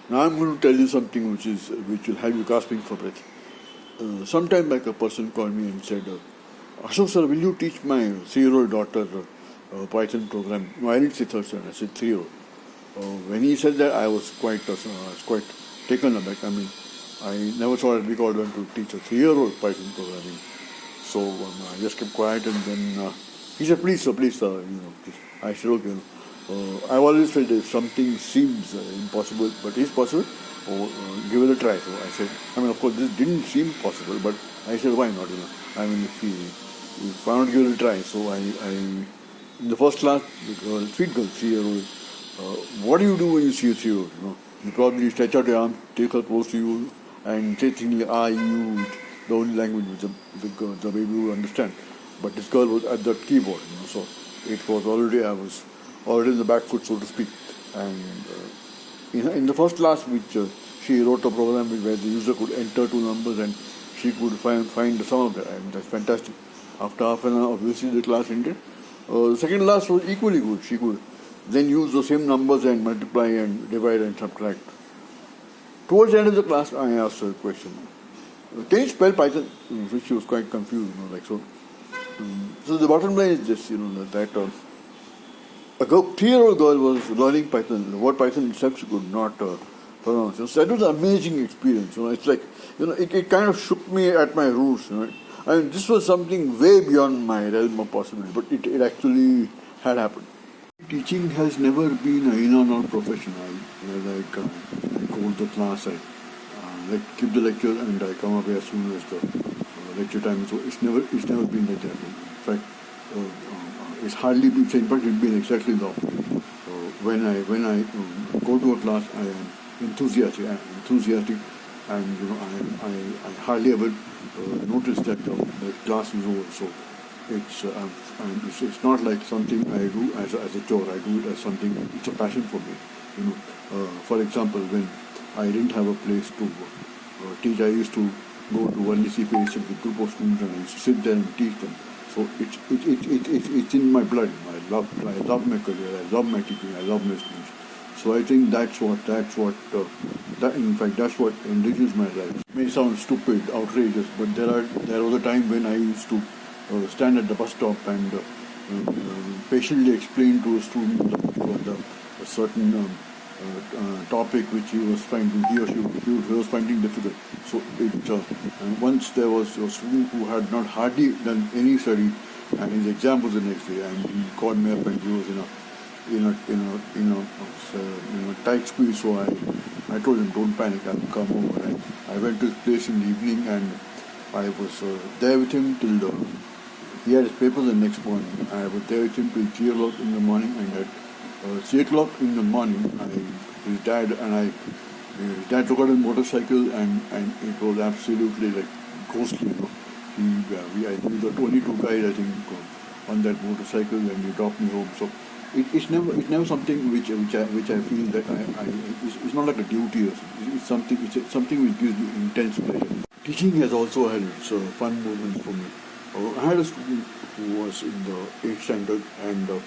Now I'm going to tell you something which will have you gasping for breath. Sometime back, a person called me and said, "Ashok sir, will you teach my 3-year-old daughter Python programming?" No, I didn't say third son, I said 3-year-old. When he said that, I was quite taken aback. I mean, I never thought I'd be called on to teach a 3-year-old Python programming. So I just kept quiet, and then he said, "Please, sir, please." Please. I said, "Okay." I've always felt if something seems impossible but is possible, give it a try. So I said, of course, this didn't seem possible, but I said, why not? If I not give it a try. So I in the first class, the girl, sweet girl, 3-year-old, what do you do when you see a 3-year-old? You probably stretch out your arm, take her close to you, and say things like, you, the only language which the baby will understand. But this girl was at the keyboard, so it was already, I was already in the back foot, so to speak. And in the first class, which she wrote a program where the user could enter 2 numbers and she could find the sum of that. And that's fantastic. After half an hour, obviously the class ended. The second class was equally good. She could then use the same numbers and multiply and divide and subtract. Towards the end of the class, I asked her a question. Can you spell Python? Which she was quite confused, so. So the bottom line is this, that a 3-year-old girl was learning Python. The word Python itself she could not pronounce. So that was an amazing experience. It's like, it kind of shook me at my roots. This was something way beyond my realm of possibility, but it actually had happened. Teaching has never been an in and out profession. I go to the class, I keep the lecture, and I come away as soon as the lecture time. So it's never been like that. In fact, it's hardly been. In fact, it's been exactly the opposite. When I go to a class, I am enthusiastic, and I hardly ever notice that the class is over. So it's not like something I do as a chore. I do it as something. It's a passion for me. For example, when I didn't have a place to teach, I used to go to one CP with a group of students, and I used to sit there and teach them. So it's in my blood. I love my career. I love my teaching. I love my students. So I think that's what enriches my life. It may sound stupid, outrageous, but there was a time when I used to stand at the bus stop and patiently explain to a student a certain topic which he or she was finding difficult. So once there was a student who had not hardly done any study, and his exam was the next day, and he called me up, and he was in a tight squeeze. So I told him, don't panic, I'll come over. And I went to his place in the evening, and I was there with him till he had his papers the next morning. I was there with him till 3 o'clock in the morning, and at 3 o'clock in the morning, his dad took out a motorcycle, and it was absolutely like ghostly. We were the only 2 guys, I think, on that motorcycle, and he dropped me home. So it's never something which I feel that it's not like a duty or something. It's something which gives me intense pleasure. Teaching has also had its fun moments for me. I had a student who was in the 8th standard and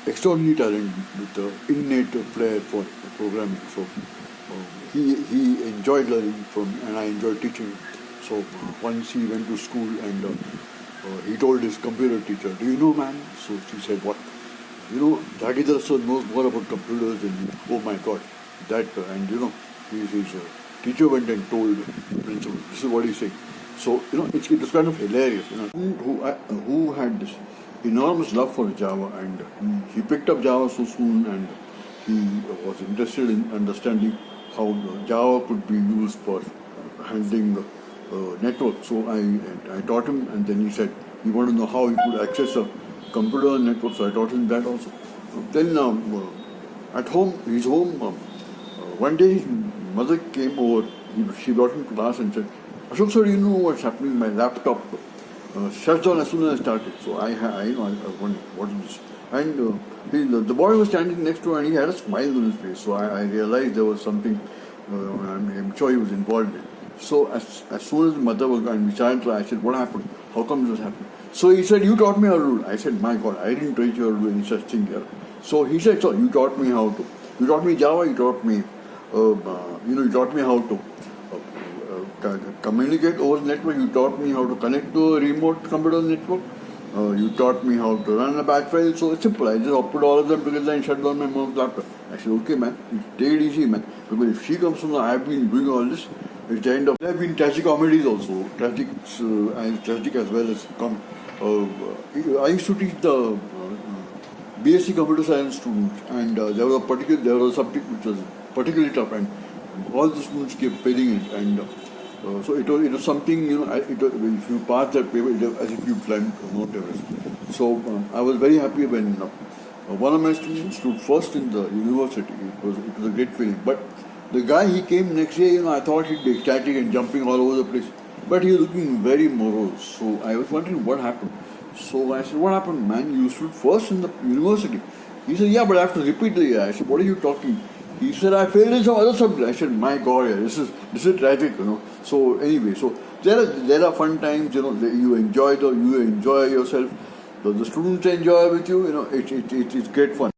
extraordinary talent with the innate flair for programming. So he enjoyed learning from, and I enjoyed teaching. So once he went to school, and he told his computer teacher, "Do you know, man?" So she said, "What?" Jagidhar sir knows more about computers than you. Oh my God, that his teacher went and told the principal, "This is what he's saying." So it was kind of hilarious. Who had this enormous love for Java, and he picked up Java so soon, and he was interested in understanding how Java could be used for handling the network. So I taught him, and then he said he wanted to know how he could access a computer network. So I taught him that also. Then at home, his home, one day his mother came over. She brought him to class and said, "Ashok sir, you know what's happening? My laptop shuts down as soon as I started." So I wondered, what is this? And the boy was standing next to her, and he had a smile on his face. So I realized there was something. I'm sure he was involved in. So as soon as the mother was gone, we started, I said, "What happened? How come this happened?" So he said, "You taught me how to do it." I said, "My God, I didn't teach you how to do any such thing here." So he said, "So you taught me how to. You taught me Java, you taught me you taught me how to communicate over the network. You taught me how to connect to a remote computer network. You taught me how to run a batch file. So it's simple. I just put all of them together and shut down my mom's laptop. I said, okay, man, take it easy, man. Because if she comes from the, I've been doing all this, it's the end of. There have been tragic comedies also, tragic as well as I used to teach the BSc Computer Science students, and there was a subject which was particularly tough, and all the students kept failing it, and so it was something, if you pass that paper, it was as if you climbed Mount Everest. So I was very happy when one of my students stood first in the university. It was a great feeling. But the guy, he came next day, I thought he'd be ecstatic and jumping all over the place. But he was looking very morose. So I was wondering what happened. So I said, what happened, man? You stood first in the university. He said, yeah, but I have to repeat the year. I said, what are you talking? He said, I failed in some other subject. I said, my God, this is tragic, So anyway, so there are fun times, you enjoy yourself. The students enjoy with you, it's great fun.